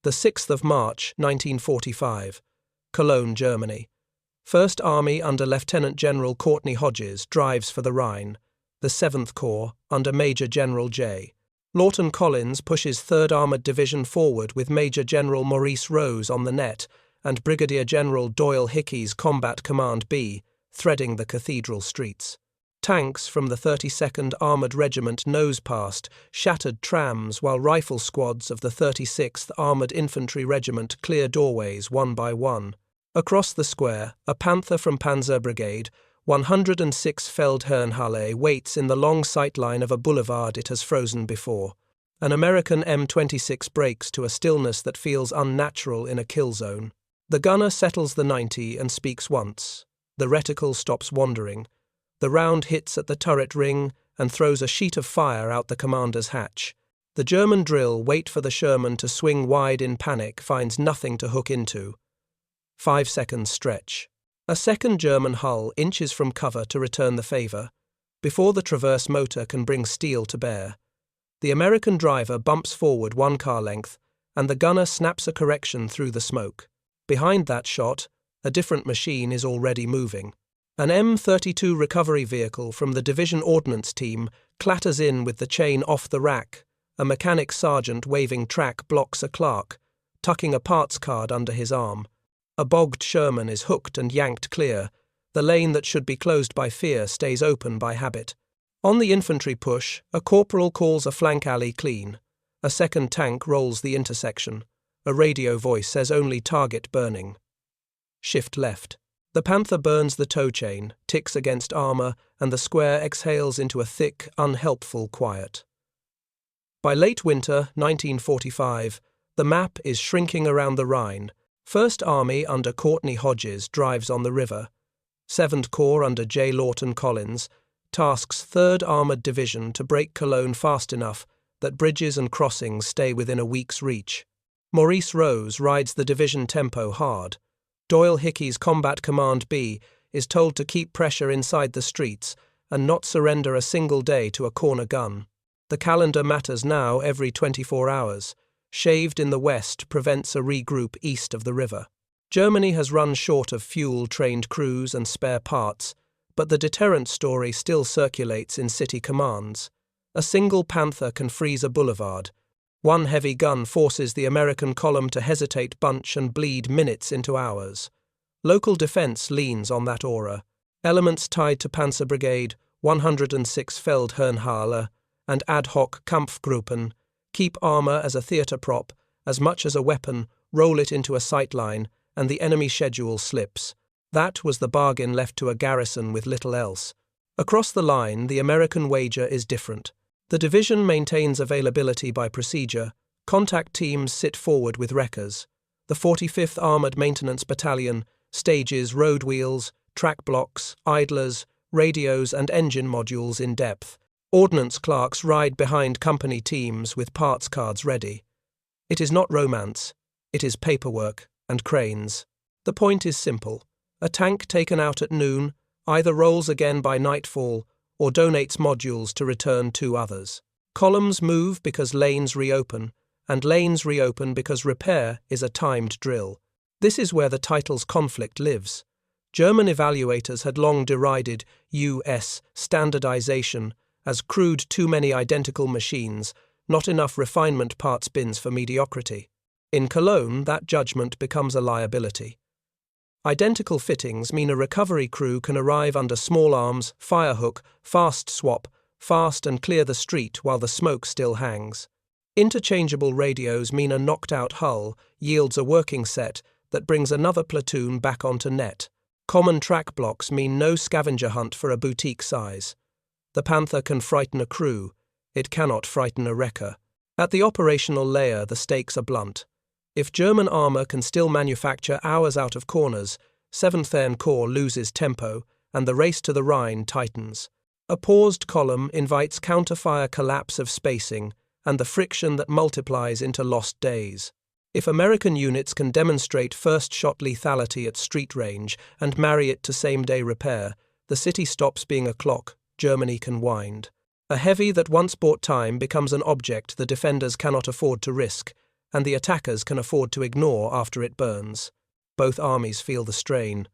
The 6th of March, 1945. Cologne, Germany. First Army under Lieutenant General Courtney Hodges drives for the Rhine. The 7th Corps, under Major General J. Lawton Collins pushes 3rd Armoured Division forward with Major General Maurice Rose on the net and Brigadier General Doyle Hickey's Combat Command B, threading the cathedral streets. Tanks from the 32nd Armoured Regiment nose past shattered trams while rifle squads of the 36th Armoured Infantry Regiment clear doorways one by one. Across the square, a Panther from Panzer Brigade, 106 Feldherrnhalle waits in the long sight line of a boulevard it has frozen before. An American M26 breaks to a stillness that feels unnatural in a kill zone. The gunner settles the 90 and speaks once. The reticle stops wandering. The round hits at the turret ring and throws a sheet of fire out the commander's hatch. The German drill, wait for the Sherman to swing wide in panic, finds nothing to hook into. 5 seconds stretch. A second German hull inches from cover to return the favour, before the traverse motor can bring steel to bear. The American driver bumps forward 1 car length, and the gunner snaps a correction through the smoke. Behind that shot, a different machine is already moving. An M32 recovery vehicle from the Division Ordnance Team clatters in with the chain off the rack. A mechanic sergeant waving track blocks a clerk, tucking a parts card under his arm. A bogged Sherman is hooked and yanked clear. The lane that should be closed by fear stays open by habit. On the infantry push, a corporal calls a flank alley clean. A second tank rolls the intersection. A radio voice says only target burning. Shift left. The Panther burns the tow chain, ticks against armour, and the square exhales into a thick, unhelpful quiet. By late winter, 1945, the map is shrinking around the Rhine. First Army under Courtney Hodges drives on the river. 7th Corps under J. Lawton Collins tasks 3rd Armoured Division to break Cologne fast enough that bridges and crossings stay within a week's reach. Maurice Rose rides the division tempo hard. Doyle Hickey's Combat Command B is told to keep pressure inside the streets and not surrender a single day to a corner gun. The calendar matters now every 24 hours. Shaved in the west prevents a regroup east of the river. Germany has run short of fuel-trained crews and spare parts, but the deterrent story still circulates in city commands. A single Panther can freeze a boulevard. 1 heavy gun forces the American column to hesitate, bunch, and bleed minutes into hours. Local defense leans on that aura. Elements tied to Panzer Brigade, 106 Feldherrnhalle, and ad hoc Kampfgruppen keep armour as a theatre prop, as much as a weapon, roll it into a sight line, and the enemy schedule slips. That was the bargain left to a garrison with little else. Across the line, the American wager is different. The division maintains availability by procedure. Contact teams sit forward with wreckers. The 45th Armoured Maintenance Battalion stages road wheels, track blocks, idlers, radios and engine modules in depth. Ordnance clerks ride behind company teams with parts cards ready. It is not romance. It is paperwork and cranes. The point is simple. A tank taken out at noon either rolls again by nightfall or donates modules to return 2 others. Columns move because lanes reopen, and lanes reopen because repair is a timed drill. This is where the title's conflict lives. German evaluators had long derided U.S. standardization as crude too many identical machines, not enough refinement parts bins for mediocrity. In Cologne, that judgment becomes a liability. Identical fittings mean a recovery crew can arrive under small arms, firehook, fast swap, fast and clear the street while the smoke still hangs. Interchangeable radios mean a knocked-out hull yields a working set that brings another platoon back onto net. Common track blocks mean no scavenger hunt for a boutique size. The Panther can frighten a crew. It cannot frighten a wrecker. At the operational layer, the stakes are blunt. If German armour can still manufacture hours out of corners, 7th Corps loses tempo, and the race to the Rhine tightens. A paused column invites counterfire collapse of spacing and the friction that multiplies into lost days. If American units can demonstrate first-shot lethality at street range and marry it to same-day repair, the city stops being a clock. Germany can wind. A heavy that once bought time becomes an object the defenders cannot afford to risk, and the attackers can afford to ignore after it burns. Both armies feel the strain.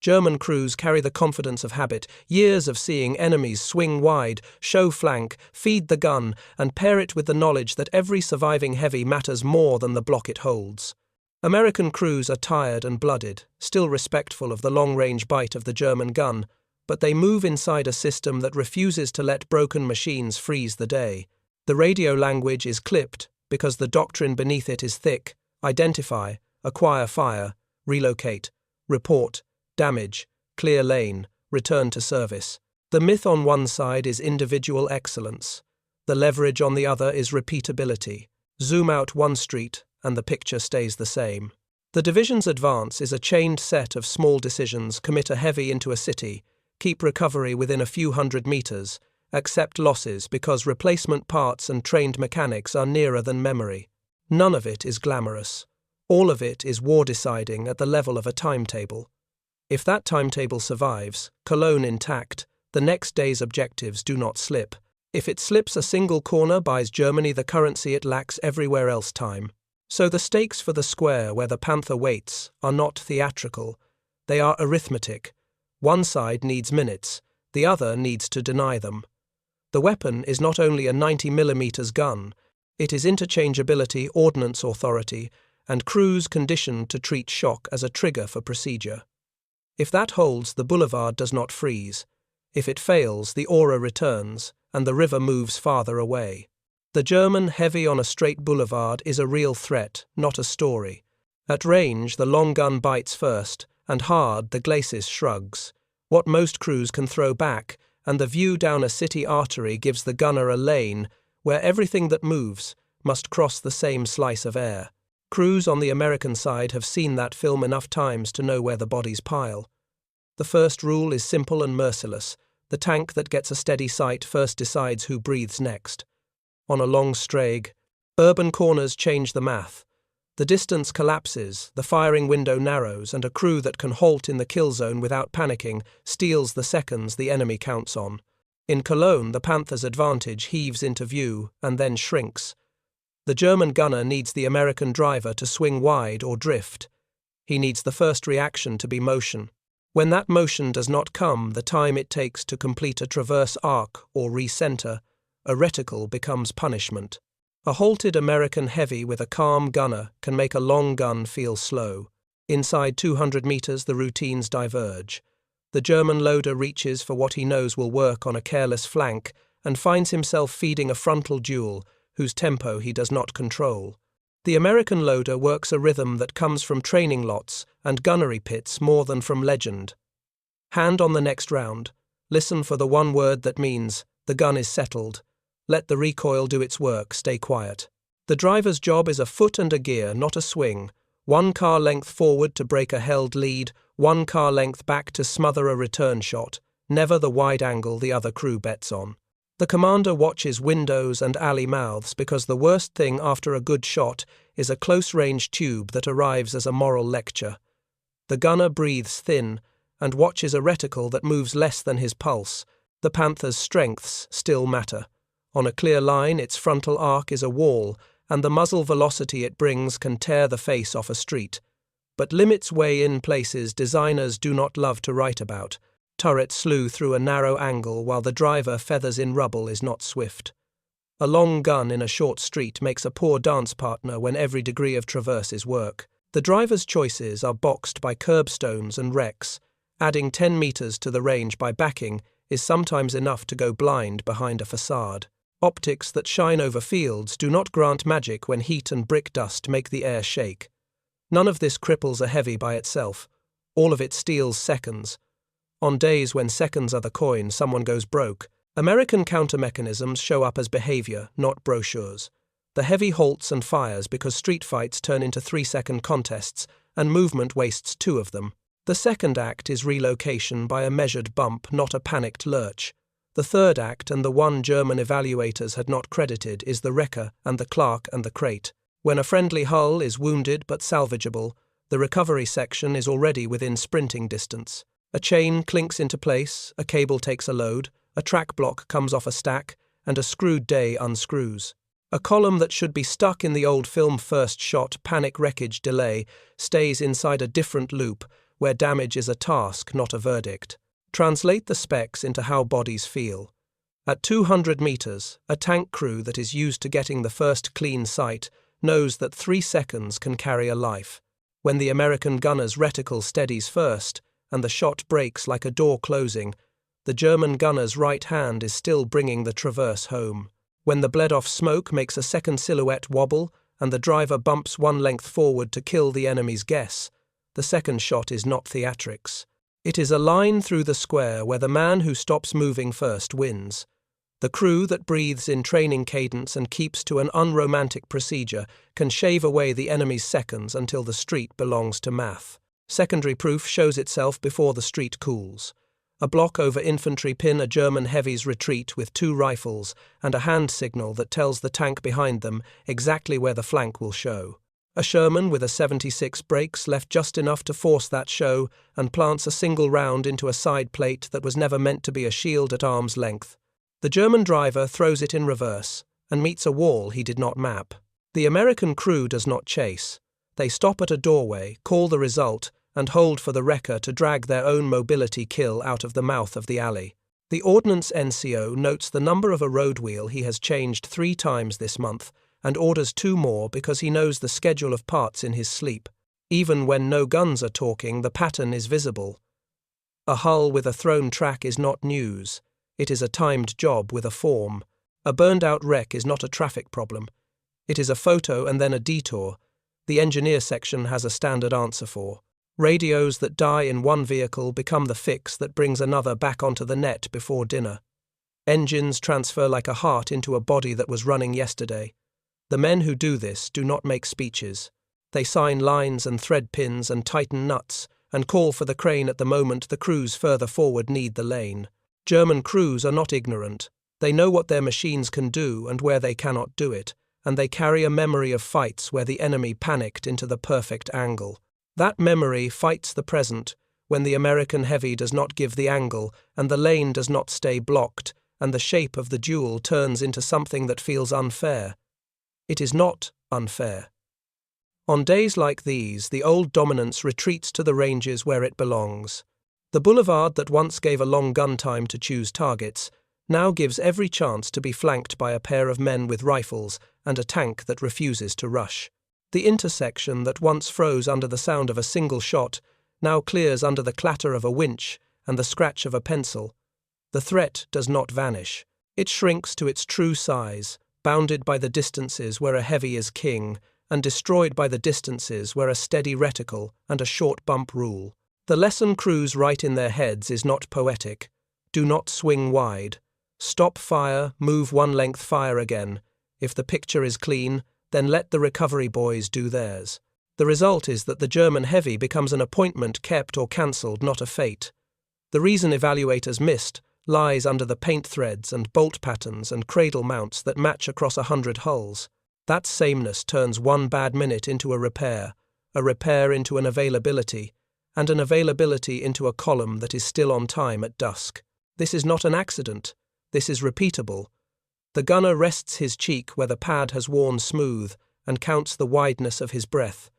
German crews carry the confidence of habit, years of seeing enemies swing wide, show flank, feed the gun, and pair it with the knowledge that every surviving heavy matters more than the block it holds. American crews are tired and blooded, still respectful of the long-range bite of the German gun, but they move inside a system that refuses to let broken machines freeze the day. The radio language is clipped because the doctrine beneath it is thick: identify, acquire fire, relocate, report, damage, clear lane, return to service. The myth on one side is individual excellence. The leverage on the other is repeatability. Zoom out one street, and the picture stays the same. The division's advance is a chained set of small decisions: commit a heavy into a city, keep recovery within a few hundred meters, accept losses because replacement parts and trained mechanics are nearer than memory. None of it is glamorous. All of it is war-deciding at the level of a timetable. If that timetable survives, Cologne intact, the next day's objectives do not slip. If it slips a single corner, buys Germany the currency it lacks everywhere else: time. So the stakes for the square where the Panther waits are not theatrical. They are arithmetic. One side needs minutes, the other needs to deny them. The weapon is not only a 90mm gun, it is interchangeability, ordnance authority, and crews conditioned to treat shock as a trigger for procedure. If that holds, the boulevard does not freeze. If it fails, the aura returns, and the river moves farther away. The German heavy on a straight boulevard is a real threat, not a story. At range, the long gun bites first, and hard, the glacis shrugs. What most crews can throw back, and the view down a city artery gives the gunner a lane where everything that moves must cross the same slice of air. Crews on the American side have seen that film enough times to know where the bodies pile. The first rule is simple and merciless. The tank that gets a steady sight first decides who breathes next. On a long straight, urban corners change the math. The distance collapses, the firing window narrows, and a crew that can halt in the kill zone without panicking steals the seconds the enemy counts on. In Cologne, the Panther's advantage heaves into view and then shrinks. The German gunner needs the American driver to swing wide or drift. He needs the first reaction to be motion. When that motion does not come, the time it takes to complete a traverse arc or recenter, a reticle becomes punishment. A halted American heavy with a calm gunner can make a long gun feel slow. Inside 200 meters, the routines diverge. The German loader reaches for what he knows will work on a careless flank and finds himself feeding a frontal duel whose tempo he does not control. The American loader works a rhythm that comes from training lots and gunnery pits more than from legend. Hand on the next round. Listen for the one word that means the gun is settled. Let the recoil do its work, stay quiet. The driver's job is a foot and a gear, not a swing. One car length forward to break a held lead, one car length back to smother a return shot, never the wide angle the other crew bets on. The commander watches windows and alley mouths because the worst thing after a good shot is a close-range tube that arrives as a moral lecture. The gunner breathes thin and watches a reticle that moves less than his pulse. The Panther's strengths still matter. On a clear line, its frontal arc is a wall, and the muzzle velocity it brings can tear the face off a street. But limits weigh in places designers do not love to write about. Turret slew through a narrow angle while the driver feathers in rubble is not swift. A long gun in a short street makes a poor dance partner when every degree of traverse is work. The driver's choices are boxed by curbstones and wrecks. Adding 10 meters to the range by backing is sometimes enough to go blind behind a facade. Optics that shine over fields do not grant magic when heat and brick dust make the air shake. None of this cripples a heavy by itself. All of it steals seconds. On days when seconds are the coin, someone goes broke. American counter-mechanisms show up as behavior, not brochures. The heavy halts and fires because street fights turn into 3-second contests, and movement wastes 2 of them. The second act is relocation by a measured bump, not a panicked lurch. The third act, and the one German evaluators had not credited, is the wrecker and the clerk and the crate. When a friendly hull is wounded but salvageable, the recovery section is already within sprinting distance. A chain clinks into place, a cable takes a load, a track block comes off a stack, and a screwed day unscrews. A column that should be stuck in the old film first shot panic wreckage delay stays inside a different loop where damage is a task, not a verdict. Translate the specs into how bodies feel. At 200 meters, a tank crew that is used to getting the first clean sight knows that 3 seconds can carry a life. When the American gunner's reticle steadies first, and the shot breaks like a door closing, the German gunner's right hand is still bringing the traverse home. When the bled-off smoke makes a second silhouette wobble, and the driver bumps 1 length forward to kill the enemy's guess, the second shot is not theatrics. It is a line through the square where the man who stops moving first wins. The crew that breathes in training cadence and keeps to an unromantic procedure can shave away the enemy's seconds until the street belongs to math. Secondary proof shows itself before the street cools. A block over infantry pin a German heavies retreat with 2 rifles and a hand signal that tells the tank behind them exactly where the flank will show. A Sherman with a 76 breaks left just enough to force that show and plants a single round into a side plate that was never meant to be a shield at arm's length. The German driver throws it in reverse and meets a wall he did not map. The American crew does not chase. They stop at a doorway, call the result, and hold for the wrecker to drag their own mobility kill out of the mouth of the alley. The Ordnance NCO notes the number of a road wheel he has changed 3 times this month and orders 2 more because he knows the schedule of parts in his sleep. Even when no guns are talking, the pattern is visible. A hull with a thrown track is not news. It is a timed job with a form. A burned-out wreck is not a traffic problem. It is a photo and then a detour. The engineer section has a standard answer for. Radios that die in one vehicle become the fix that brings another back onto the net before dinner. Engines transfer like a heart into a body that was running yesterday. The men who do this do not make speeches. They sign lines and thread pins and tighten nuts and call for the crane at the moment the crews further forward need the lane. German crews are not ignorant. They know what their machines can do and where they cannot do it, and they carry a memory of fights where the enemy panicked into the perfect angle. That memory fights the present when the American heavy does not give the angle and the lane does not stay blocked and the shape of the duel turns into something that feels unfair. It is not unfair. On days like these, the old dominance retreats to the ranges where it belongs. The boulevard that once gave a long gun time to choose targets now gives every chance to be flanked by a pair of men with rifles and a tank that refuses to rush. The intersection that once froze under the sound of a single shot now clears under the clatter of a winch and the scratch of a pencil. The threat does not vanish. It shrinks to its true size, bounded by the distances where a heavy is king, and destroyed by the distances where a steady reticle and a short bump rule. The lesson crews write in their heads is not poetic. Do not swing wide. Stop fire, move 1 length fire again. If the picture is clean, then let the recovery boys do theirs. The result is that the German heavy becomes an appointment kept or cancelled, not a fate. The reason evaluators missed lies under the paint threads and bolt patterns and cradle mounts that match across 100 hulls. That sameness turns 1 bad minute into a repair into an availability, and an availability into a column that is still on time at dusk. This is not an accident. This is repeatable. The gunner rests his cheek where the pad has worn smooth and counts the wideness of his breath.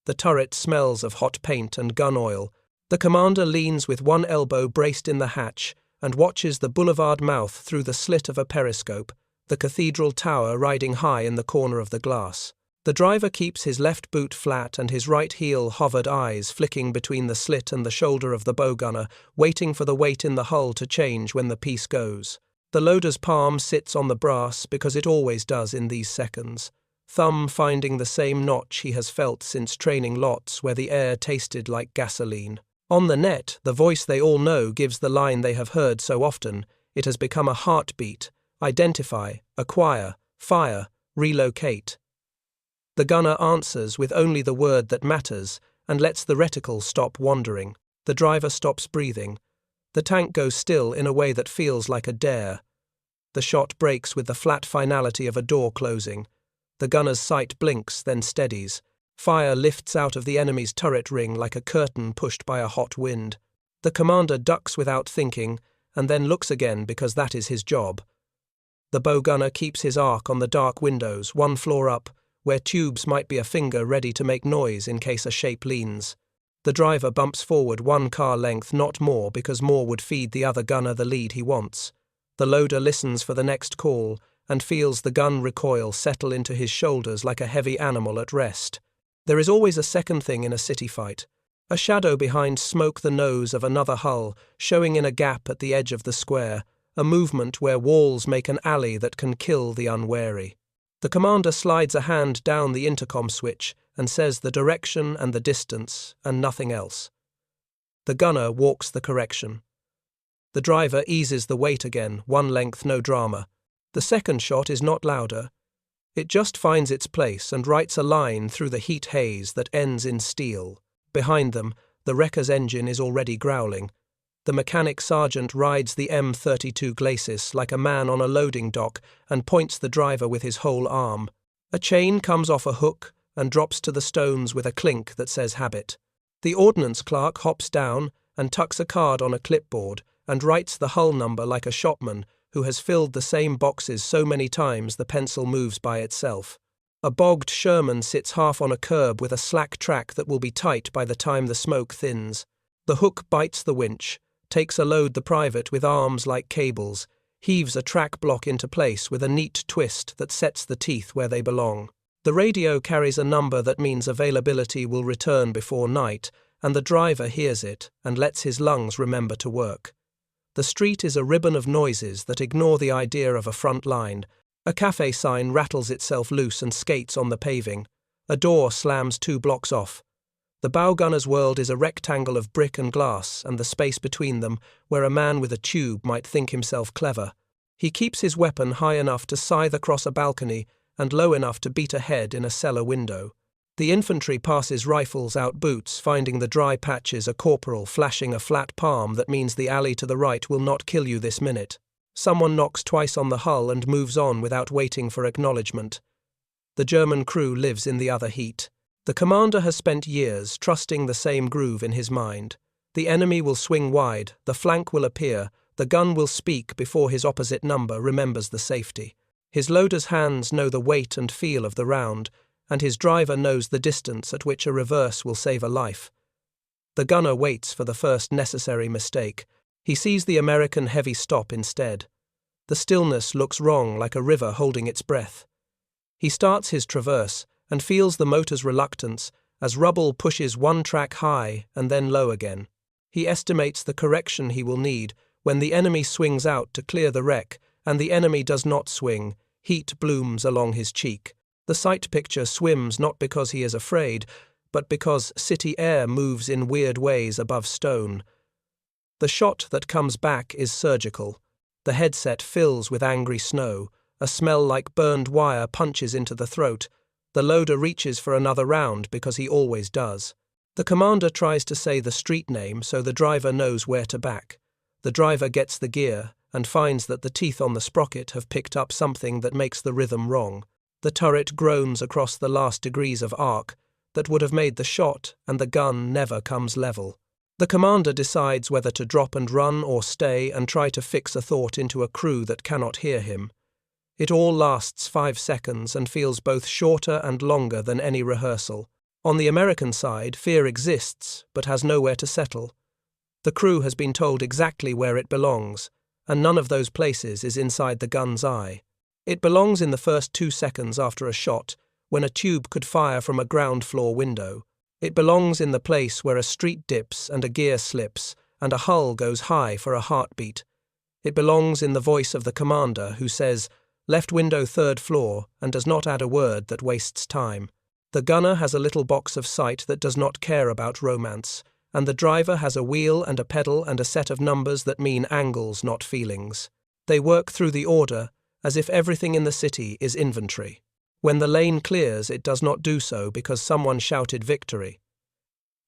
The turret smells of hot paint and gun oil. The commander leans with 1 elbow braced in the hatch and watches the boulevard mouth through the slit of a periscope, the cathedral tower riding high in the corner of the glass. The driver keeps his left boot flat and his right heel hovered, eyes flicking between the slit and the shoulder of the bow gunner, waiting for the weight in the hull to change when the piece goes. The loader's palm sits on the brass because it always does in these seconds, thumb finding the same notch he has felt since training lots where the air tasted like gasoline. On the net, the voice they all know gives the line they have heard so often. It has become a heartbeat. Identify, acquire, fire, relocate. The gunner answers with only the word that matters and lets the reticle stop wandering. The driver stops breathing. The tank goes still in a way that feels like a dare. The shot breaks with the flat finality of a door closing. The gunner's sight blinks, then steadies. Fire lifts out of the enemy's turret ring like a curtain pushed by a hot wind. The commander ducks without thinking, and then looks again because that is his job. The bow gunner keeps his arc on the dark windows, one floor up, where tubes might be a finger ready to make noise in case a shape leans. The driver bumps forward one car length, not more, because more would feed the other gunner the lead he wants. The loader listens for the next call and feels the gun recoil settle into his shoulders like a heavy animal at rest. There is always a second thing in a city fight. A shadow behind smoke, the nose of another hull, showing in a gap at the edge of the square, a movement where walls make an alley that can kill the unwary. The commander slides a hand down the intercom switch and says the direction and the distance and nothing else. The gunner walks the correction. The driver eases the weight again, one length, no drama. The second shot is not louder. It just finds its place and writes a line through the heat haze that ends in steel. Behind them, the wrecker's engine is already growling. The mechanic sergeant rides the M32 Glacis like a man on a loading dock and points the driver with his whole arm. A chain comes off a hook and drops to the stones with a clink that says habit. The ordnance clerk hops down and tucks a card on a clipboard and writes the hull number like a shopman who has filled the same boxes so many times the pencil moves by itself. A bogged Sherman sits half on a curb with a slack track that will be tight by the time the smoke thins. The hook bites the winch, takes a load the private with arms like cables, heaves a track block into place with a neat twist that sets the teeth where they belong. The radio carries a number that means availability will return before night, and the driver hears it and lets his lungs remember to work. The street is a ribbon of noises that ignore the idea of a front line. A cafe sign rattles itself loose and skates on the paving. A door slams 2 blocks off. The bow gunner's world is a rectangle of brick and glass, and the space between them, where a man with a tube might think himself clever. He keeps his weapon high enough to scythe across a balcony and low enough to beat a head in a cellar window. The infantry passes rifles out boots, finding the dry patches a corporal flashing a flat palm that means the alley to the right will not kill you this minute. Someone knocks twice on the hull and moves on without waiting for acknowledgement. The German crew lives in the other heat. The commander has spent years trusting the same groove in his mind. The enemy will swing wide, the flank will appear, the gun will speak before his opposite number remembers the safety. His loader's hands know the weight and feel of the round, and his driver knows the distance at which a reverse will save a life. The gunner waits for the first necessary mistake. He sees the American heavy stop instead. The stillness looks wrong, like a river holding its breath. He starts his traverse and feels the motor's reluctance as rubble pushes one track high and then low again. He estimates the correction he will need when the enemy swings out to clear the wreck, and the enemy does not swing. Heat blooms along his cheek. The sight picture swims not because he is afraid, but because city air moves in weird ways above stone. The shot that comes back is surgical. The headset fills with angry snow. A smell like burned wire punches into the throat. The loader reaches for another round because he always does. The commander tries to say the street name so the driver knows where to back. The driver gets the gear and finds that the teeth on the sprocket have picked up something that makes the rhythm wrong. The turret groans across the last degrees of arc that would have made the shot, and the gun never comes level. The commander decides whether to drop and run or stay and try to fix a thought into a crew that cannot hear him. It all lasts 5 seconds and feels both shorter and longer than any rehearsal. On the American side, fear exists but has nowhere to settle. The crew has been told exactly where it belongs, and none of those places is inside the gun's eye. It belongs in the first 2 seconds after a shot, when a tube could fire from a ground floor window. It belongs in the place where a street dips and a gear slips and a hull goes high for a heartbeat. It belongs in the voice of the commander who says, "Left window 3rd floor," and does not add a word that wastes time. The gunner has a little box of sight that does not care about romance, and the driver has a wheel and a pedal and a set of numbers that mean angles, not feelings. They work through the order as if everything in the city is inventory. When the lane clears, it does not do so because someone shouted victory.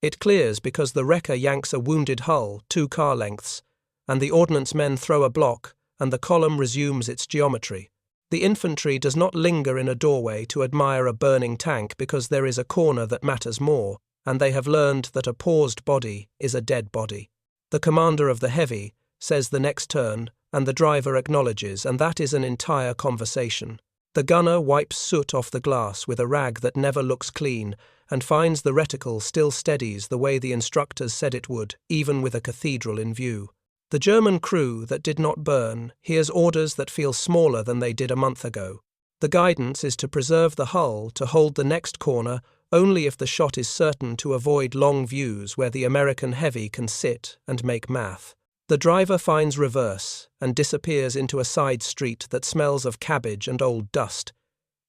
It clears because the wrecker yanks a wounded hull 2 car lengths, and the ordnance men throw a block, and the column resumes its geometry. The infantry does not linger in a doorway to admire a burning tank because there is a corner that matters more, and they have learned that a paused body is a dead body. The commander of the heavy says the next turn, and the driver acknowledges, and that is an entire conversation. The gunner wipes soot off the glass with a rag that never looks clean and finds the reticle still steadies the way the instructors said it would, even with a cathedral in view. The German crew that did not burn hears orders that feel smaller than they did a month ago. The guidance is to preserve the hull to hold the next corner only if the shot is certain to avoid long views where the American heavy can sit and make math. The driver finds reverse and disappears into a side street that smells of cabbage and old dust.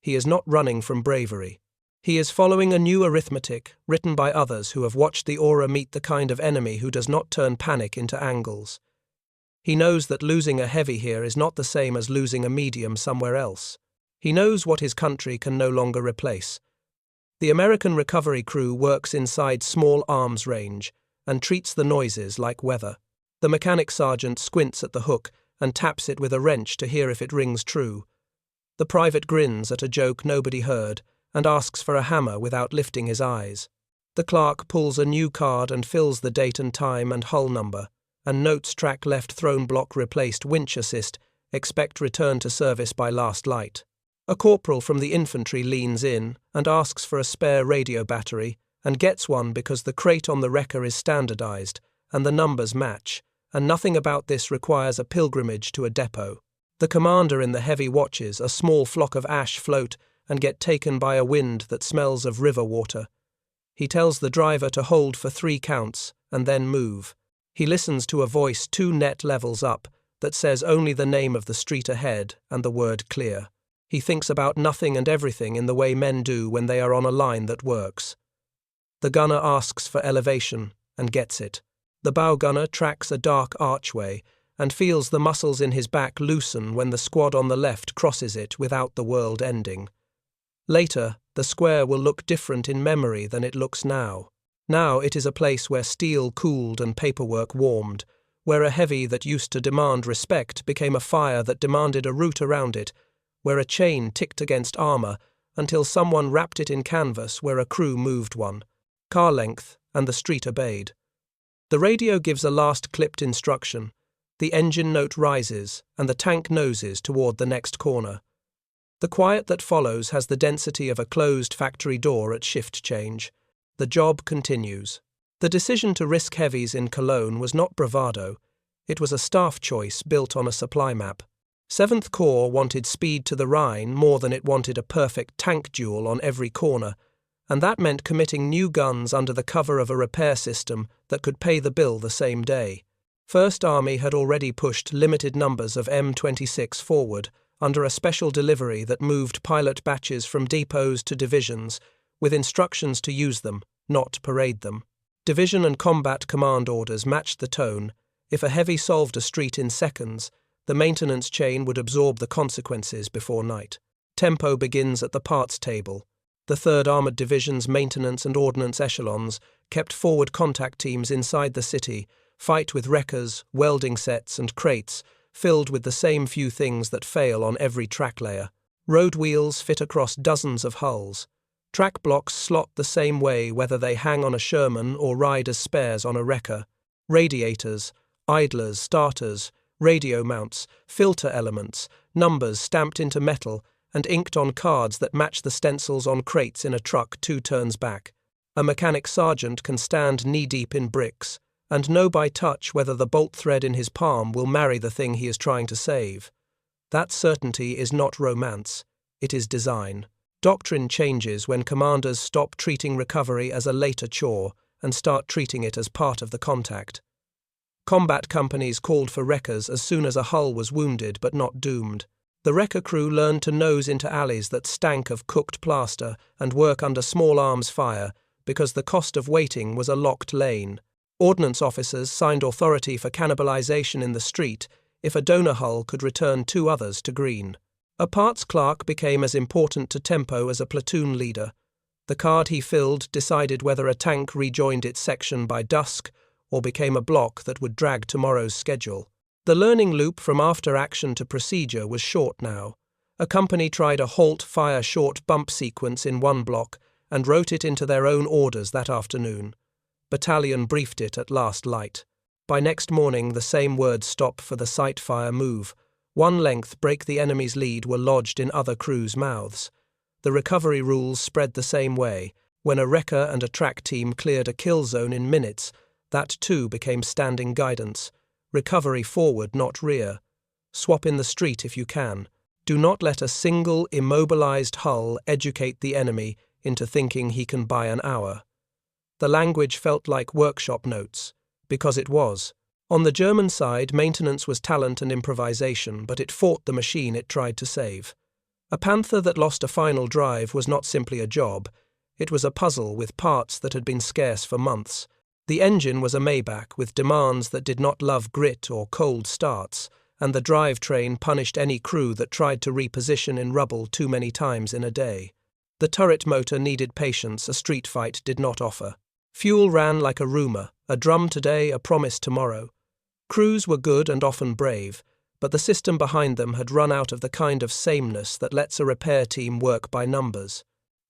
He is not running from bravery. He is following a new arithmetic written by others who have watched the aura meet the kind of enemy who does not turn panic into angles. He knows that losing a heavy here is not the same as losing a medium somewhere else. He knows what his country can no longer replace. The American recovery crew works inside small arms range and treats the noises like weather. The mechanic sergeant squints at the hook and taps it with a wrench to hear if it rings true. The private grins at a joke nobody heard and asks for a hammer without lifting his eyes. The clerk pulls a new card and fills the date and time and hull number, and notes track left throne block replaced winch assist, expect return to service by last light. A corporal from the infantry leans in and asks for a spare radio battery and gets one because the crate on the wrecker is standardized and the numbers match, and nothing about this requires a pilgrimage to a depot. The commander in the heavy watches a small flock of ash float and get taken by a wind that smells of river water. He tells the driver to hold for 3 counts and then move. He listens to a voice 2 net levels up that says only the name of the street ahead and the word clear. He thinks about nothing and everything in the way men do when they are on a line that works. The gunner asks for elevation and gets it. The bow gunner tracks a dark archway and feels the muscles in his back loosen when the squad on the left crosses it without the world ending. Later, the square will look different in memory than it looks now. Now it is a place where steel cooled and paperwork warmed, where a heavy that used to demand respect became a fire that demanded a route around it, where a chain ticked against armor until someone wrapped it in canvas where a crew moved one. Car length, and the street obeyed. The radio gives a last clipped instruction. The engine note rises, and the tank noses toward the next corner. The quiet that follows has the density of a closed factory door at shift change. The job continues. The decision to risk heavies in Cologne was not bravado. It was a staff choice built on a supply map. 7th Corps wanted speed to the Rhine more than it wanted a perfect tank duel on every corner, and that meant committing new guns under the cover of a repair system that could pay the bill the same day. 1st Army had already pushed limited numbers of M26 forward under a special delivery that moved pilot batches from depots to divisions, with instructions to use them, not parade them. Division and combat command orders matched the tone. If a heavy solved a street in seconds, the maintenance chain would absorb the consequences before night. Tempo begins at the parts table. The 3rd Armoured Division's maintenance and ordnance echelons kept forward contact teams inside the city, fight with wreckers, welding sets and crates, filled with the same few things that fail on every track layer. Road wheels fit across dozens of hulls. Track blocks slot the same way whether they hang on a Sherman or ride as spares on a wrecker. Radiators, idlers, starters, radio mounts, filter elements, numbers stamped into metal and inked on cards that match the stencils on crates in a truck 2 turns back. A mechanic sergeant can stand knee-deep in bricks and know by touch whether the bolt thread in his palm will marry the thing he is trying to save. That certainty is not romance, it is design. Doctrine changes when commanders stop treating recovery as a later chore and start treating it as part of the contact. Combat companies called for wreckers as soon as a hull was wounded but not doomed. The wrecker crew learned to nose into alleys that stank of cooked plaster and work under small arms fire because the cost of waiting was a locked lane. Ordnance officers signed authority for cannibalization in the street if a donor hull could return 2 others to green. A parts clerk became as important to tempo as a platoon leader. The card he filled decided whether a tank rejoined its section by dusk or became a block that would drag tomorrow's schedule. The learning loop from after-action to procedure was short now. A company tried a halt, fire, short bump sequence in one block and wrote it into their own orders that afternoon. Battalion briefed it at last light. By next morning, the same word stop for the sight fire move. One length break the enemy's lead were lodged in other crews' mouths. The recovery rules spread the same way. When a wrecker and a track team cleared a kill zone in minutes, that too became standing guidance. Recovery forward, not rear. Swap in the street if you can. Do not let a single immobilized hull educate the enemy into thinking he can buy an hour. The language felt like workshop notes, because it was. On the German side, maintenance was talent and improvisation, but it fought the machine it tried to save. A Panther that lost a final drive was not simply a job. It was a puzzle with parts that had been scarce for months. The engine was a Maybach with demands that did not love grit or cold starts, and the drivetrain punished any crew that tried to reposition in rubble too many times in a day. The turret motor needed patience a street fight did not offer. Fuel ran like a rumor, a drum today, a promise tomorrow. Crews were good and often brave, but the system behind them had run out of the kind of sameness that lets a repair team work by numbers.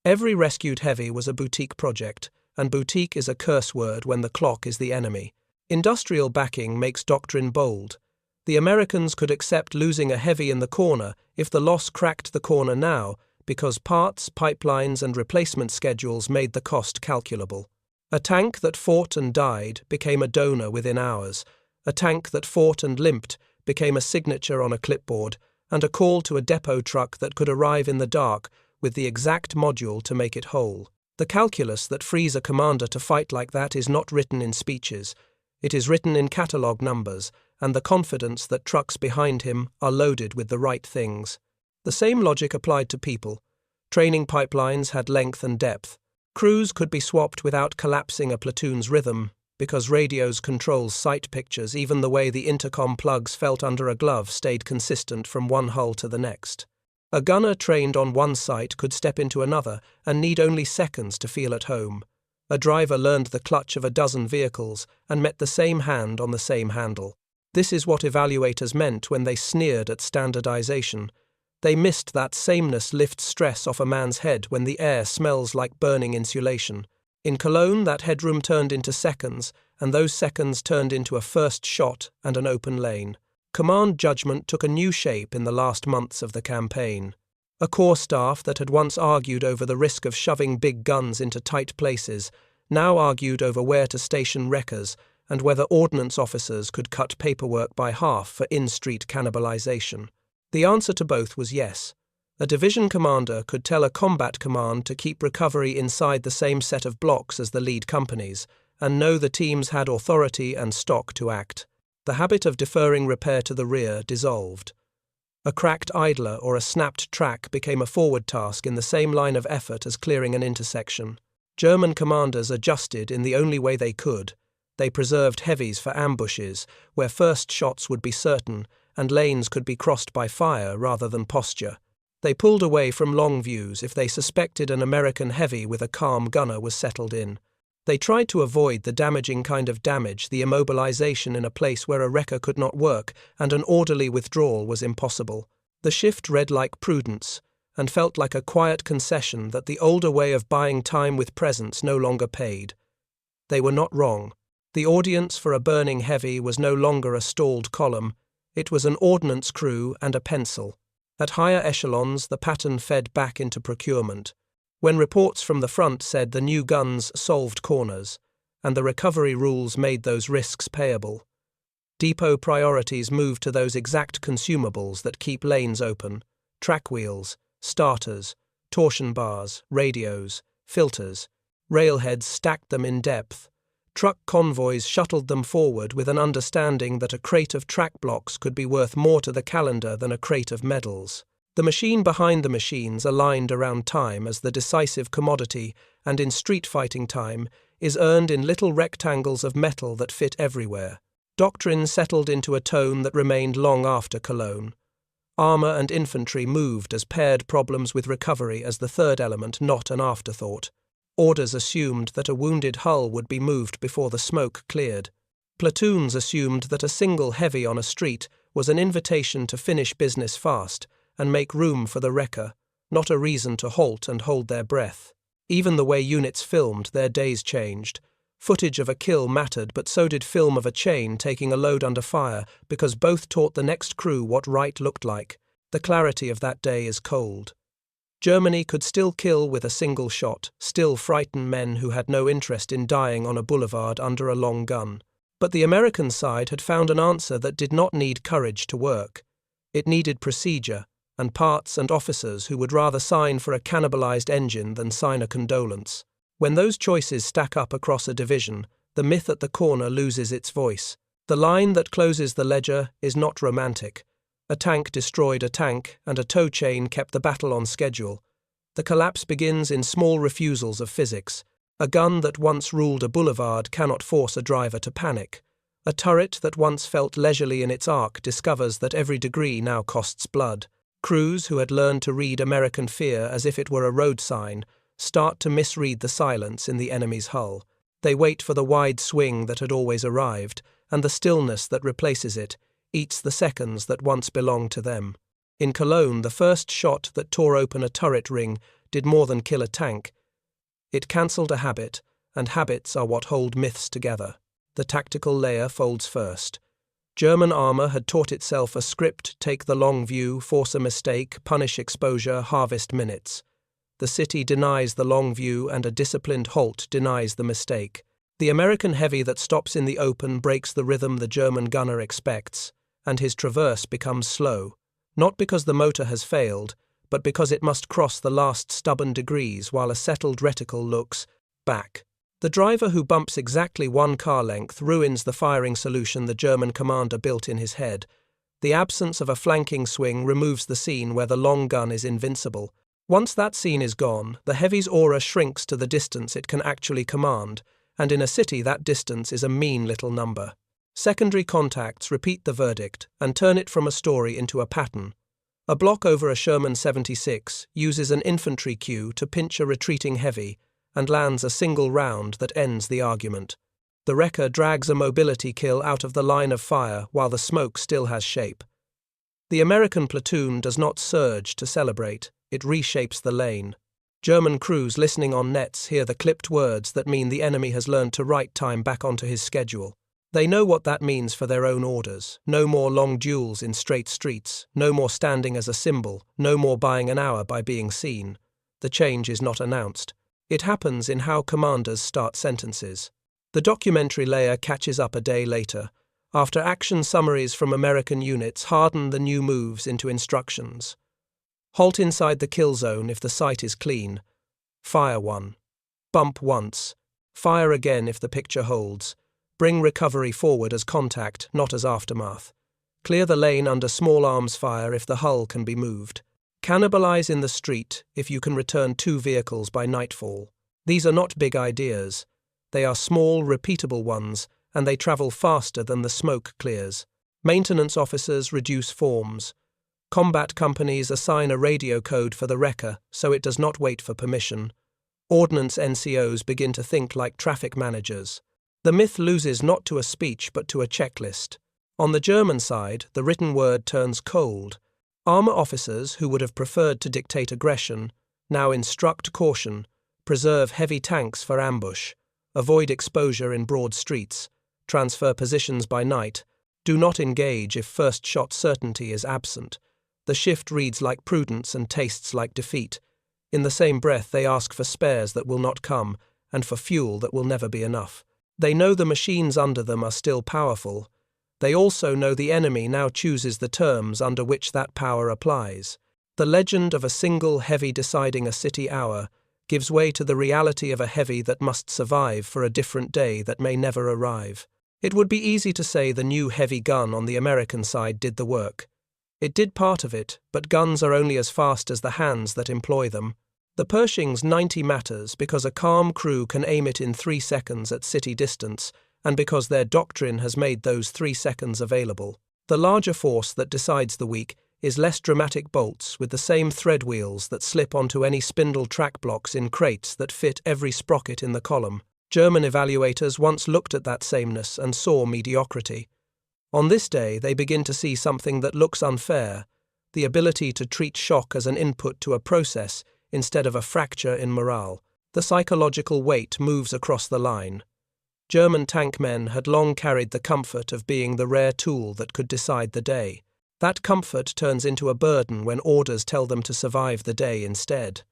Every rescued heavy was a boutique project, and boutique is a curse word when the clock is the enemy. Industrial backing makes doctrine bold. The Americans could accept losing a heavy in the corner if the loss cracked the corner now, because parts, pipelines, and replacement schedules made the cost calculable. A tank that fought and died became a donor within hours. A tank that fought and limped became a signature on a clipboard, and a call to a depot truck that could arrive in the dark with the exact module to make it whole. The calculus that frees a commander to fight like that is not written in speeches. It is written in catalogue numbers, and the confidence that trucks behind him are loaded with the right things. The same logic applied to people. Training pipelines had length and depth. Crews could be swapped without collapsing a platoon's rhythm, because radios controls sight pictures. Even the way the intercom plugs felt under a glove stayed consistent from one hull to the next. A gunner trained on one site could step into another and need only seconds to feel at home. A driver learned the clutch of a dozen vehicles and met the same hand on the same handle. This is what evaluators meant when they sneered at standardization. They missed that sameness lifts stress off a man's head when the air smells like burning insulation. In Cologne, that headroom turned into seconds, and those seconds turned into a first shot and an open lane. Command judgment took a new shape in the last months of the campaign. A corps staff that had once argued over the risk of shoving big guns into tight places now argued over where to station wreckers and whether ordnance officers could cut paperwork by half for in-street cannibalization. The answer to both was yes. A division commander could tell a combat command to keep recovery inside the same set of blocks as the lead companies, and know the teams had authority and stock to act. The habit of deferring repair to the rear dissolved. A cracked idler or a snapped track became a forward task in the same line of effort as clearing an intersection. German commanders adjusted in the only way they could. They preserved heavies for ambushes, where first shots would be certain, and lanes could be crossed by fire rather than posture. They pulled away from long views if they suspected an American heavy with a calm gunner was settled in. They tried to avoid the damaging kind of damage, the immobilization in a place where a wrecker could not work and an orderly withdrawal was impossible. The shift read like prudence and felt like a quiet concession that the older way of buying time with presence no longer paid. They were not wrong. The audience for a burning heavy was no longer a stalled column. It was an ordnance crew and a pencil. At higher echelons, the pattern fed back into procurement. When reports from the front said the new guns solved corners, and the recovery rules made those risks payable, depot priorities moved to those exact consumables that keep lanes open: track wheels, starters, torsion bars, radios, filters. Railheads stacked them in depth. Truck convoys shuttled them forward with an understanding that a crate of track blocks could be worth more to the calendar than a crate of medals. The machine behind the machines aligned around time as the decisive commodity, and in street fighting time, is earned in little rectangles of metal that fit everywhere. Doctrine settled into a tone that remained long after Cologne. Armour and infantry moved as paired problems with recovery as the third element, not an afterthought. Orders assumed that a wounded hull would be moved before the smoke cleared. Platoons assumed that a single heavy on a street was an invitation to finish business fast and make room for the wrecker, not a reason to halt and hold their breath. Even the way units filmed, their days changed. Footage of a kill mattered, but so did film of a chain taking a load under fire, because both taught the next crew what right looked like. The clarity of that day is cold. Germany could still kill with a single shot, still frighten men who had no interest in dying on a boulevard under a long gun. But the American side had found an answer that did not need courage to work. It needed procedure, and parts and officers who would rather sign for a cannibalized engine than sign a condolence. When those choices stack up across a division, the myth at the corner loses its voice. The line that closes the ledger is not romantic. A tank destroyed a tank, and a tow chain kept the battle on schedule. The collapse begins in small refusals of physics. A gun that once ruled a boulevard cannot force a driver to panic. A turret that once felt leisurely in its arc discovers that every degree now costs blood. Crews who had learned to read American fear as if it were a road sign start to misread the silence in the enemy's hull. They wait for the wide swing that had always arrived, and the stillness that replaces it eats the seconds that once belonged to them. In Cologne, the first shot that tore open a turret ring did more than kill a tank. It cancelled a habit, and habits are what hold myths together. The tactical layer folds first. German armour had taught itself a script: take the long view, force a mistake, punish exposure, harvest minutes. The city denies the long view, and a disciplined halt denies the mistake. The American heavy that stops in the open breaks the rhythm the German gunner expects, and his traverse becomes slow, not because the motor has failed, but because it must cross the last stubborn degrees while a settled reticle looks back. The driver who bumps exactly one car length ruins the firing solution the German commander built in his head. The absence of a flanking swing removes the scene where the long gun is invincible. Once that scene is gone, the heavy's aura shrinks to the distance it can actually command, and in a city that distance is a mean little number. Secondary contacts repeat the verdict and turn it from a story into a pattern. A block over a Sherman 76 uses an infantry cue to pinch a retreating heavy and lands a single round that ends the argument. The wrecker drags a mobility kill out of the line of fire while the smoke still has shape. The American platoon does not surge to celebrate, it reshapes the lane. German crews listening on nets hear the clipped words that mean the enemy has learned to write time back onto his schedule. They know what that means for their own orders. No more long duels in straight streets, no more standing as a symbol, no more buying an hour by being seen. The change is not announced. It happens in how commanders start sentences. The documentary layer catches up a day later, after action summaries from American units harden the new moves into instructions. Halt inside the kill zone if the site is clean. Fire one. Bump once. Fire again if the picture holds. Bring recovery forward as contact, not as aftermath. Clear the lane under small arms fire if the hull can be moved. Cannibalize in the street if you can return 2 vehicles by nightfall. These are not big ideas. They are small, repeatable ones, and they travel faster than the smoke clears. Maintenance officers reduce forms. Combat companies assign a radio code for the wrecker so it does not wait for permission. Ordnance NCOs begin to think like traffic managers. The myth loses not to a speech but to a checklist. On the German side, the written word turns cold. Armour officers who would have preferred to dictate aggression now instruct caution, preserve heavy tanks for ambush, avoid exposure in broad streets, transfer positions by night, do not engage if first shot certainty is absent. The shift reads like prudence and tastes like defeat. In the same breath, they ask for spares that will not come and for fuel that will never be enough. They know the machines under them are still powerful. They also know the enemy now chooses the terms under which that power applies. The legend of a single heavy deciding a city hour gives way to the reality of a heavy that must survive for a different day that may never arrive. It would be easy to say the new heavy gun on the American side did the work. It did part of it, but guns are only as fast as the hands that employ them. The Pershing's 90 matters because a calm crew can aim it in 3 seconds at city distance, and because their doctrine has made those 3 seconds available. The larger force that decides the week is less dramatic bolts with the same thread wheels that slip onto any spindle track blocks in crates that fit every sprocket in the column. German evaluators once looked at that sameness and saw mediocrity. On this day, they begin to see something that looks unfair, the ability to treat shock as an input to a process instead of a fracture in morale. The psychological weight moves across the line. German tank men had long carried the comfort of being the rare tool that could decide the day. That comfort turns into a burden when orders tell them to survive the day instead.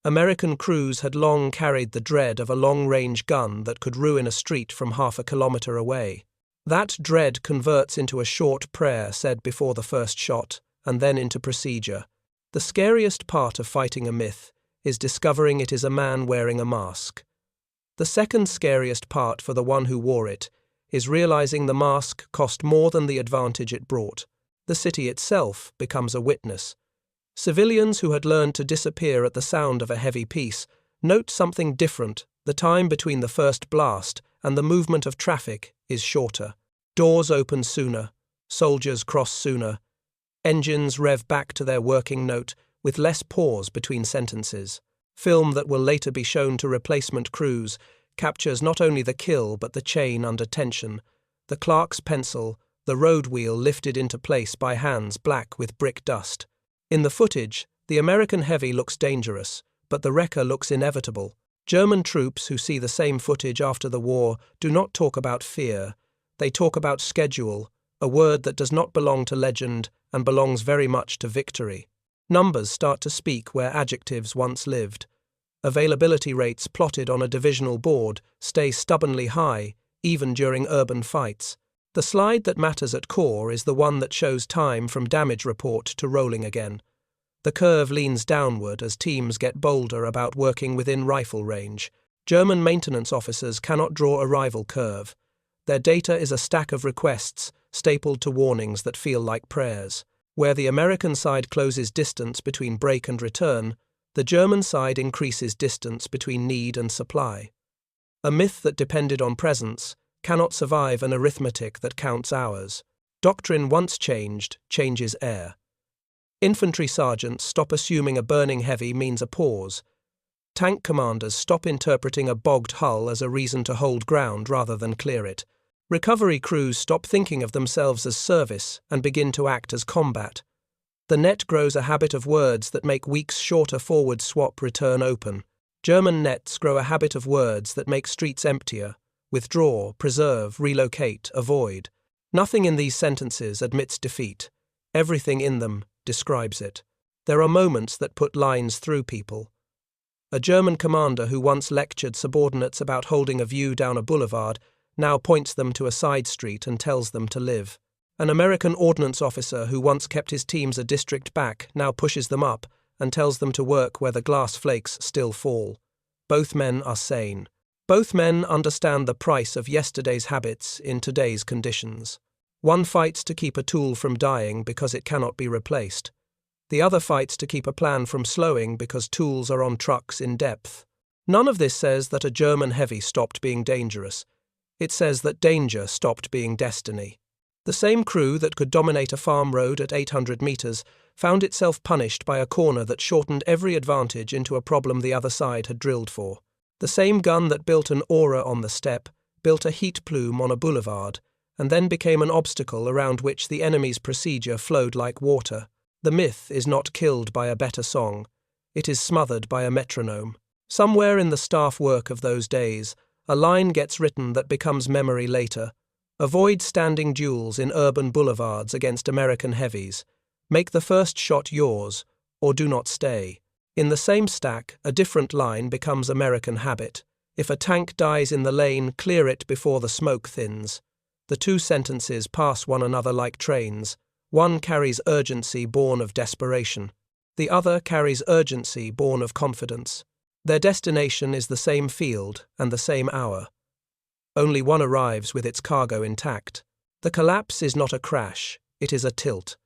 American crews had long carried the dread of a long-range gun that could ruin a street from half a kilometer away. That dread converts into a short prayer said before the first shot, and then into procedure. The scariest part of fighting a myth is discovering it is a man wearing a mask. The second scariest part for the one who wore it is realizing the mask cost more than the advantage it brought. The city itself becomes a witness. Civilians who had learned to disappear at the sound of a heavy piece note something different. The time between the first blast and the movement of traffic is shorter. Doors open sooner, soldiers cross sooner, engines rev back to their working note with less pause between sentences. Film that will later be shown to replacement crews captures not only the kill but the chain under tension, the clerk's pencil, the road wheel lifted into place by hands black with brick dust. In the footage, the American heavy looks dangerous, but the wrecker looks inevitable. German troops who see the same footage after the war do not talk about fear. They talk about schedule, a word that does not belong to legend and belongs very much to victory. Numbers start to speak where adjectives once lived. Availability rates plotted on a divisional board stay stubbornly high, even during urban fights. The slide that matters at core is the one that shows time from damage report to rolling again. The curve leans downward as teams get bolder about working within rifle range. German maintenance officers cannot draw a rival curve. Their data is a stack of requests stapled to warnings that feel like prayers. Where the American side closes distance between break and return, the German side increases distance between need and supply. A myth that depended on presence cannot survive an arithmetic that counts hours. Doctrine once changed, changes air. Infantry sergeants stop assuming a burning heavy means a pause. Tank commanders stop interpreting a bogged hull as a reason to hold ground rather than clear it. Recovery crews stop thinking of themselves as service and begin to act as combat. The net grows a habit of words that make weeks shorter forward swap return open. German nets grow a habit of words that make streets emptier. Withdraw, preserve, relocate, avoid. Nothing in these sentences admits defeat. Everything in them describes it. There are moments that put lines through people. A German commander who once lectured subordinates about holding a view down a boulevard now points them to a side street and tells them to live. An American ordnance officer who once kept his teams a district back now pushes them up and tells them to work where the glass flakes still fall. Both men are sane. Both men understand the price of yesterday's habits in today's conditions. One fights to keep a tool from dying because it cannot be replaced. The other fights to keep a plan from slowing because tools are on trucks in depth. None of this says that a German heavy stopped being dangerous. It says that danger stopped being destiny. The same crew that could dominate a farm road at 800 meters found itself punished by a corner that shortened every advantage into a problem the other side had drilled for. The same gun that built an aura on the steppe built a heat plume on a boulevard, and then became an obstacle around which the enemy's procedure flowed like water. The myth is not killed by a better song. It is smothered by a metronome. Somewhere in the staff work of those days, a line gets written that becomes memory later. Avoid standing duels in urban boulevards against American heavies. Make the first shot yours, or do not stay. In the same stack, a different line becomes American habit. If a tank dies in the lane, clear it before the smoke thins. The two sentences pass one another like trains. One carries urgency born of desperation. The other carries urgency born of confidence. Their destination is the same field and the same hour. Only one arrives with its cargo intact. The collapse is not a crash, it is a tilt.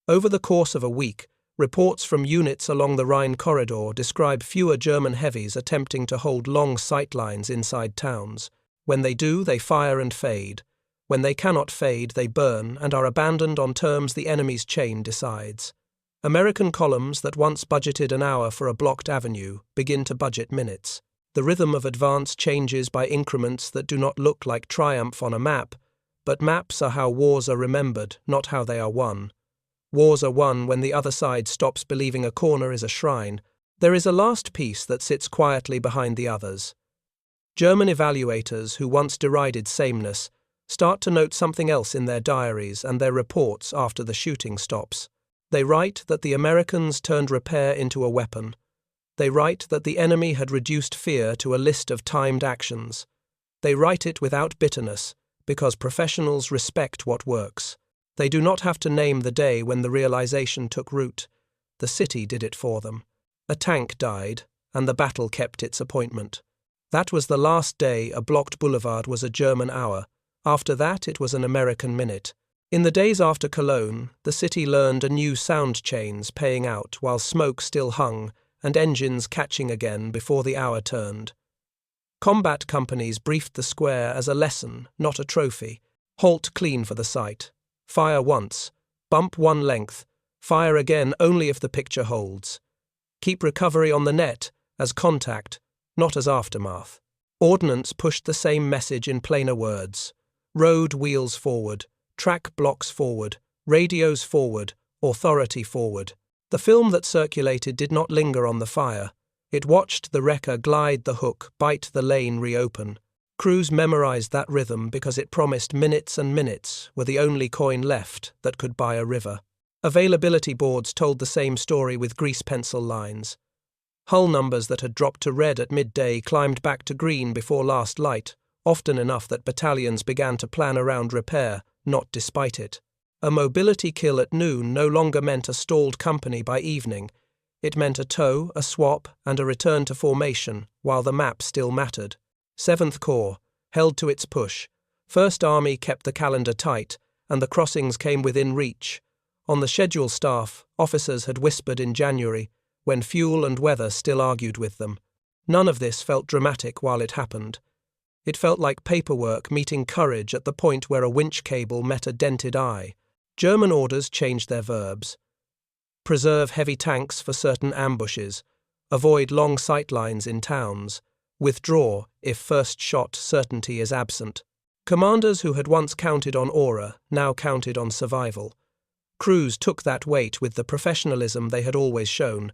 Over the course of a week, reports from units along the Rhine corridor describe fewer German heavies attempting to hold long sight lines inside towns. When they do, they fire and fade. When they cannot fade, they burn and are abandoned on terms the enemy's chain decides. American columns that once budgeted an hour for a blocked avenue begin to budget minutes. The rhythm of advance changes by increments that do not look like triumph on a map, but maps are how wars are remembered, not how they are won. Wars are won when the other side stops believing a corner is a shrine. There is a last piece that sits quietly behind the others. German evaluators, who once derided sameness, start to note something else in their diaries and their reports after the shooting stops. They write that the Americans turned repair into a weapon. They write that the enemy had reduced fear to a list of timed actions. They write it without bitterness, because professionals respect what works. They do not have to name the day when the realization took root. The city did it for them. A tank died, and the battle kept its appointment. That was the last day a blocked boulevard was a German hour. After that, it was an American minute. In the days after Cologne, the city learned anew sound chains paying out while smoke still hung and engines catching again before the hour turned. Combat companies briefed the square as a lesson, not a trophy. Halt clean for the sight. Fire once. Bump one length. Fire again only if the picture holds. Keep recovery on the net as contact, not as aftermath. Ordnance pushed the same message in plainer words. Road wheels forward. Track blocks forward. Radios forward. Authority forward. The film that circulated did not linger on the fire. It watched the wrecker glide the hook, bite the lane reopen. Crews memorized that rhythm because it promised minutes and minutes were the only coin left that could buy a river. Availability boards told the same story with grease pencil lines. Hull numbers that had dropped to red at midday climbed back to green before last light, often enough that battalions began to plan around repair, not despite it. A mobility kill at noon no longer meant a stalled company by evening. It meant a tow, a swap, and a return to formation, while the map still mattered. 7th Corps held to its push. 1st Army kept the calendar tight, and the crossings came within reach. On the schedule staff, officers had whispered in January, when fuel and weather still argued with them. None of this felt dramatic while it happened. It felt like paperwork meeting courage at the point where a winch cable met a dented eye. German orders changed their verbs. Preserve heavy tanks for certain ambushes. Avoid long sightlines in towns. Withdraw if first shot certainty is absent. Commanders who had once counted on aura now counted on survival. Crews took that weight with the professionalism they had always shown,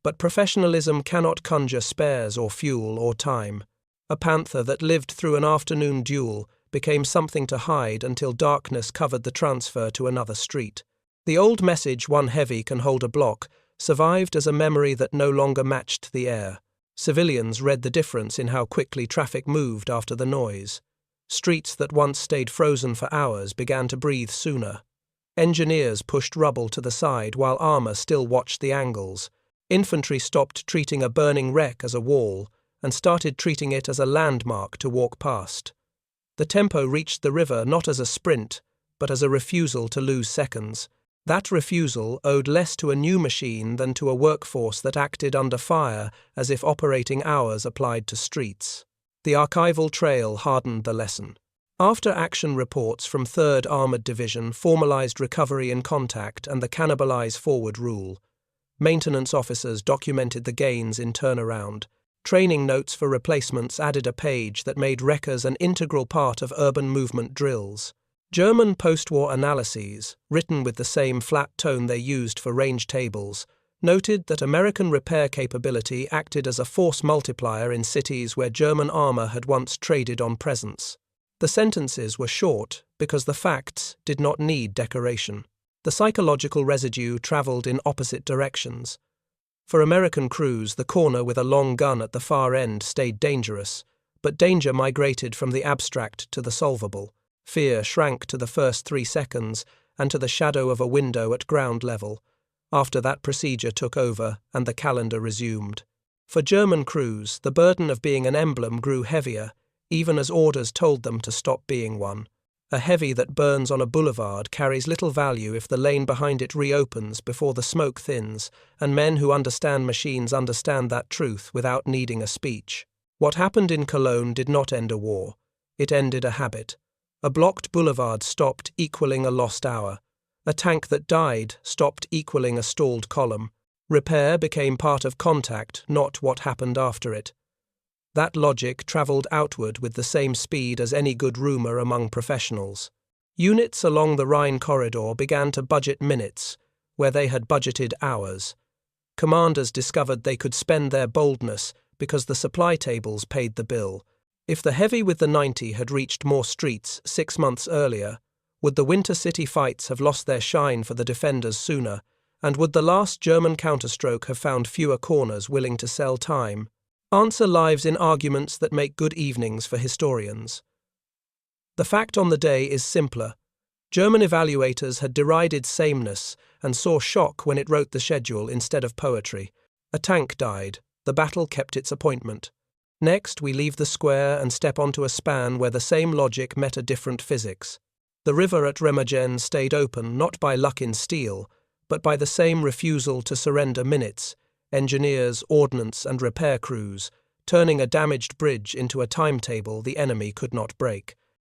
but professionalism cannot conjure spares or fuel or time. A Panther that lived through an afternoon duel became something to hide until darkness covered the transfer to another street. The old message, "One heavy can hold a block," survived as a memory that no longer matched the air. Civilians read the difference in how quickly traffic moved after the noise. Streets that once stayed frozen for hours began to breathe sooner. Engineers pushed rubble to the side while armor still watched the angles. Infantry stopped treating a burning wreck as a wall and started treating it as a landmark to walk past. The tempo reached the river not as a sprint, but as a refusal to lose seconds. That refusal owed less to a new machine than to a workforce that acted under fire as if operating hours applied to streets. The archival trail hardened the lesson. After action reports from 3rd Armoured Division formalized recovery in contact and the cannibalize forward rule. Maintenance officers documented the gains in turnaround. Training notes for replacements added a page that made wreckers an integral part of urban movement drills. German post-war analyses, written with the same flat tone they used for range tables, noted that American repair capability acted as a force multiplier in cities where German armor had once traded on presence. The sentences were short because the facts did not need decoration. The psychological residue traveled in opposite directions. For American crews, the corner with a long gun at the far end stayed dangerous, but danger migrated from the abstract to the solvable. Fear shrank to the first 3 seconds and to the shadow of a window at ground level. After that procedure took over and the calendar resumed. For German crews, the burden of being an emblem grew heavier, even as orders told them to stop being one. A heavy that burns on a boulevard carries little value if the lane behind it reopens before the smoke thins, and men who understand machines understand that truth without needing a speech. What happened in Cologne did not end a war. It ended a habit. A blocked boulevard stopped equaling a lost hour. A tank that died stopped equaling a stalled column. Repair became part of contact, not what happened after it. That logic travelled outward with the same speed as any good rumour among professionals. Units along the Rhine corridor began to budget minutes, where they had budgeted hours. Commanders discovered they could spend their boldness because the supply tables paid the bill. If the heavy with the 90 had reached more streets 6 months earlier, would the winter city fights have lost their shine for the defenders sooner, and would the last German counterstroke have found fewer corners willing to sell time? Answer lies in arguments that make good evenings for historians. The fact on the day is simpler. German evaluators had derided sameness and saw shock when it wrote the schedule instead of poetry. A tank died. The battle kept its appointment. Next, we leave the square and step onto a span where the same logic met a different physics. The river at Remagen stayed open not by luck in steel, but by the same refusal to surrender minutes, engineers, ordnance and repair crews, turning a damaged bridge into a timetable the enemy could not break.